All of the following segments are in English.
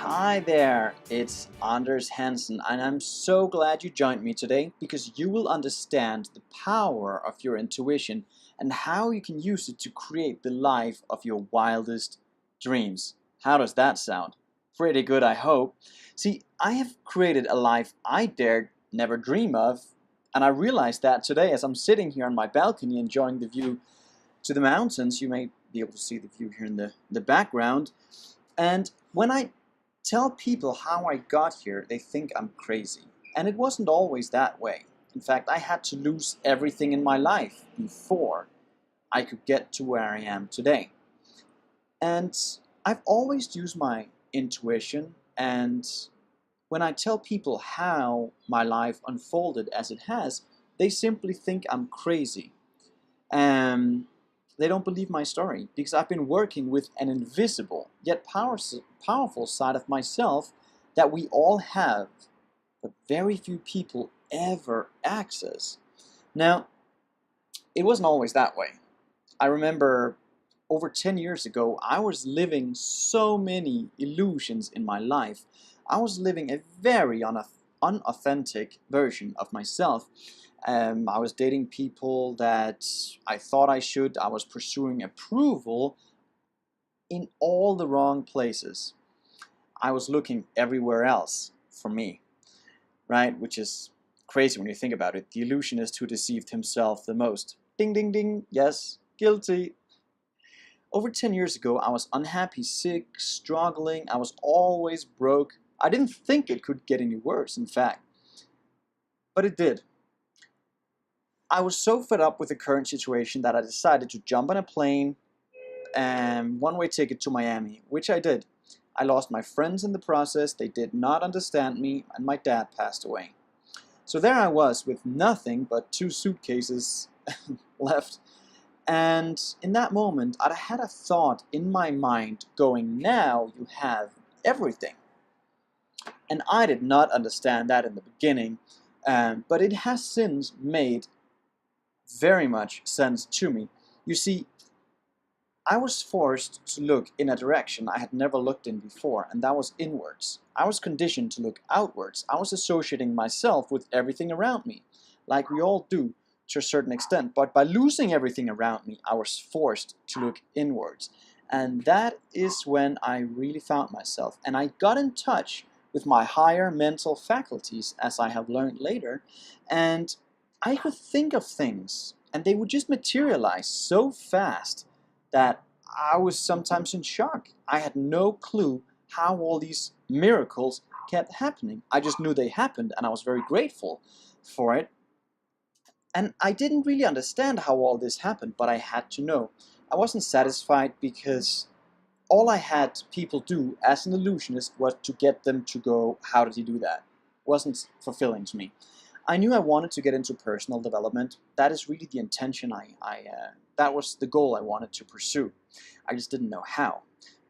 Hi there, it's Anders Hansen, and I'm so glad you joined me today because you will understand the power of your intuition and how you can use it to create the life of your wildest dreams. How does that sound? Pretty good, I hope. See, I have created a life I dared never dream of, and I realized that today as I'm sitting here on my balcony enjoying the view to the mountains. You may be able to see the view here in the background. And when I tell people how I got here, they think I'm crazy. And it wasn't always that way. In fact, I had to lose everything in my life before I could get to where I am today. And I've always used my intuition, and when I tell people how my life unfolded as it has, they simply think I'm crazy. Um, they don't believe my story because I've been working with an invisible yet powerful side of myself that we all have, but very few people ever access. Now, it wasn't always that way. I remember over 10 years ago, I was living so many illusions in my life. I was living a very unauthentic version of myself. I was dating people that I thought I should. I was pursuing approval in all the wrong places. I was looking everywhere else for me, right? Which is crazy when you think about it. The illusionist who deceived himself the most. Ding, ding, ding. Yes, guilty. Over 10 years ago, I was unhappy, sick, struggling. I was always broke. I didn't think it could get any worse, in fact. But it did. I was so fed up with the current situation that I decided to jump on a plane and one-way ticket to Miami, which I did. I lost my friends in the process, they did not understand me, and my dad passed away. So there I was with nothing but 2 suitcases left. And in that moment, I had a thought in my mind going, now you have everything. And I did not understand that in the beginning, but it has since made very much sense to me. You see, I was forced to look in a direction I had never looked in before, and that was inwards. I was conditioned to look outwards. I was associating myself with everything around me, like we all do to a certain extent, but by losing everything around me, I was forced to look inwards. And that is when I really found myself, and I got in touch with my higher mental faculties, as I have learned later, and I could think of things, and they would just materialize so fast that I was sometimes in shock. I had no clue how all these miracles kept happening. I just knew they happened, and I was very grateful for it. And I didn't really understand how all this happened, but I had to know. I wasn't satisfied because all I had people do as an illusionist was to get them to go, how did he do that? It wasn't fulfilling to me. I knew I wanted to get into personal development. That is really the intention. That was the goal I wanted to pursue. I just didn't know how.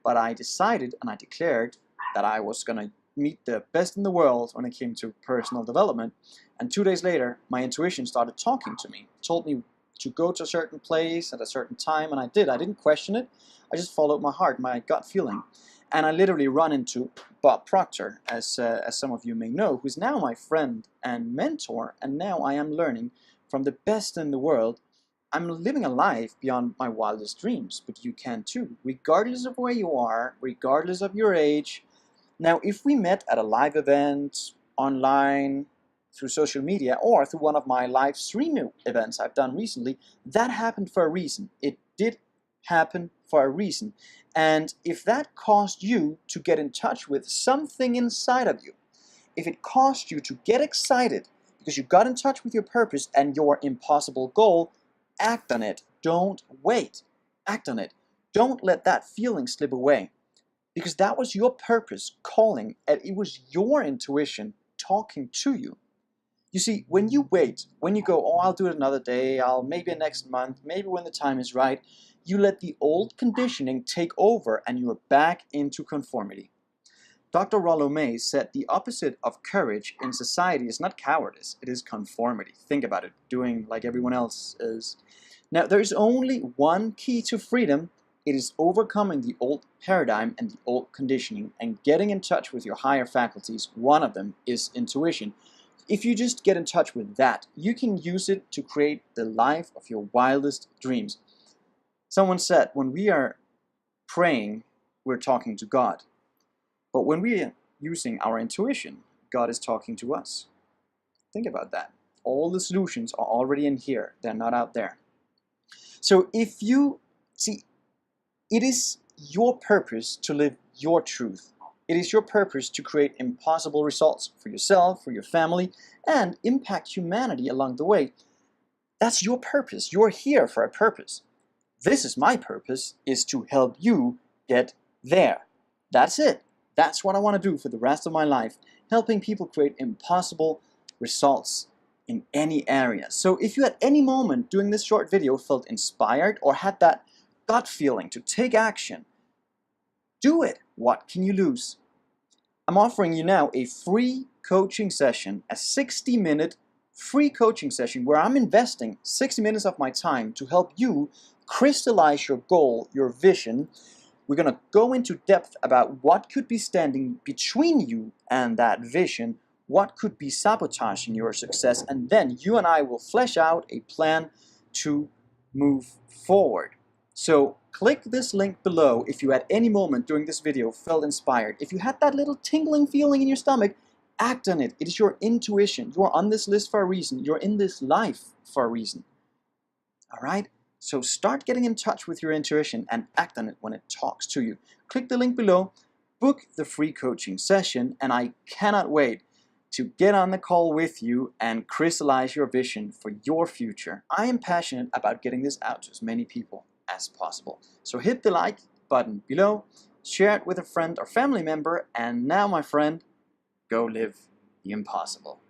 But I decided and I declared that I was going to meet the best in the world when it came to personal development. And 2 days later, my intuition started talking to me. Told me to go to a certain place at a certain time, and I did. I didn't question it. I just followed my heart, my gut feeling. And I literally run into Bob Proctor, as some of you may know, who's now my friend and mentor, and now I am learning from the best in the world. I'm living a life beyond my wildest dreams, but you can too, regardless of where you are, regardless of your age. Now, if we met at a live event, online, through social media, or through one of my live streaming events I've done recently, that happened for a reason. It did happen for a reason. And if that caused you to get in touch with something inside of you, if it caused you to get excited because you got in touch with your purpose and your impossible goal, act on it. Don't wait. Act on it. Don't let that feeling slip away, because that was your purpose calling, and it was your intuition talking to you. You see, when you wait, when you go, oh, I'll do it another day, maybe next month, maybe when the time is right, you let the old conditioning take over and you are back into conformity. Dr. Rollo May said the opposite of courage in society is not cowardice, it is conformity. Think about it, doing like everyone else is. Now, there is only one key to freedom. It is overcoming the old paradigm and the old conditioning and getting in touch with your higher faculties. One of them is intuition. If you just get in touch with that, you can use it to create the life of your wildest dreams. Someone said, when we are praying, we're talking to God. But when we are using our intuition, God is talking to us. Think about that. All the solutions are already in here. They're not out there. So if you see, it is your purpose to live your truth. It is your purpose to create impossible results for yourself, for your family, and impact humanity along the way. That's your purpose. You're here for a purpose. This is my purpose, is to help you get there. That's it. That's what I want to do for the rest of my life, helping people create impossible results in any area. So if you at any moment during this short video felt inspired or had that gut feeling to take action, do it. What can you lose? I'm offering you now a free coaching session, a 60-minute free coaching session where I'm investing 60 minutes of my time to help you crystallize your goal, your vision. We're going to go into depth about what could be standing between you and that vision, what could be sabotaging your success, and then you and I will flesh out a plan to move forward. So click this link below if you at any moment during this video felt inspired. If you had that little tingling feeling in your stomach, act on it. It is your intuition. You are on this list for a reason. You're in this life for a reason. All right? So start getting in touch with your intuition and act on it when it talks to you. Click the link below, book the free coaching session, and I cannot wait to get on the call with you and crystallize your vision for your future. I am passionate about getting this out to as many people as possible. So hit the like button below, share it with a friend or family member, and now, my friend, go live the impossible.